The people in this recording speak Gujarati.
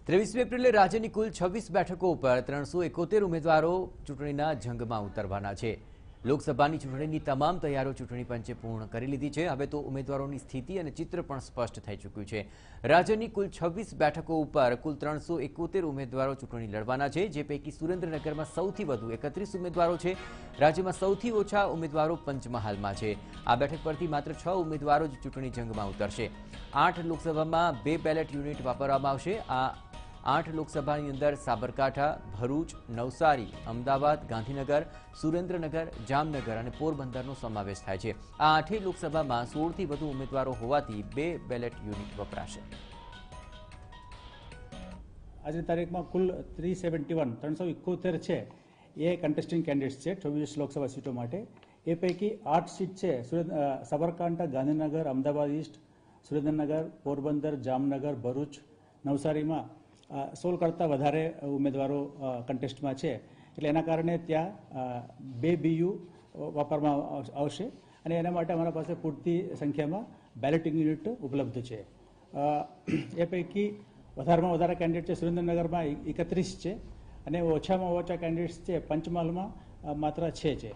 23 એપ્રિલે રાજ્યની કુલ 26 બેઠકો ઉપર 371 ઉમેદવારો ચૂંટણીના જંગમાં ઉતરવાના છે। લોકસભાની ચૂંટણીની તમામ તૈયારીઓ ચૂંટણી પંચે પૂર્ણ કરી લીધી છે। હવે તો ઉમેદવારોની સ્થિતિ અને ચિત્ર પણ સ્પષ્ટ થઈ ચૂક્યું છે। રાજ્યની કુલ 26 બેઠકો ઉપર કુલ 371 ઉમેદવારો ચૂંટણી લડવાના છે, જે પૈકી સુરેન્દ્રનગરમાં સૌથી વધુ 31 ઉમેદવારો છે। રાજ્યમાં સૌથી ઓછા ઉમેદવારો પંચમહાલમાં છે। આ બેઠક પરથી માત્ર 6 ઉમેદવારો જ ચૂંટણી જંગમાં ઉતરશે। 8 લોકસભામાં 2 બેલેટ યુનિટ વાપરવામાં આવશે। આ 8 લોકસભાની અંદર સાબરકાંઠા, ભરૂચ, નવસારી, અમદાવાદ, ગાંધીનગર, સુરેન્દ્રનગર, જામનગર અને પોરબંદરનો સમાવેશ થાય છે। આ 8 લોકસભામાં 16થી વધુ ઉમેદવારો હોવાથી 2 બેલેટ યુનિટ વપરાશે। આજની તારીખમાં કુલ 371 છે એ કન્ટેસ્ટિંગ કેન્ડિડેટ્સ છે 24 લોકસભા સીટો માટે। એ પૈકી 8 સીટ છે સાબરકાંઠા, ગાંધીનગર, અમદાવાદ ઈસ્ટ, સુરેન્દ્રનગર, પોરબંદર, જામનગર, ભરૂચ, નવસારીમાં 16 કરતાં વધારે ઉમેદવારો કન્ટેસ્ટમાં છે, એટલે એના કારણે ત્યાં 2 BU વાપરવામાં આવશે અને એના માટે અમારા પાસે પૂરતી સંખ્યામાં બેલેટિંગ યુનિટ ઉપલબ્ધ છે। એ પૈકી વધારેમાં વધારે કેન્ડિડેટ છે સુરેન્દ્રનગરમાં 31 છે અને ઓછામાં ઓછા કેન્ડિડેટ્સ છે પંચમહાલમાં માત્ર 6 છે।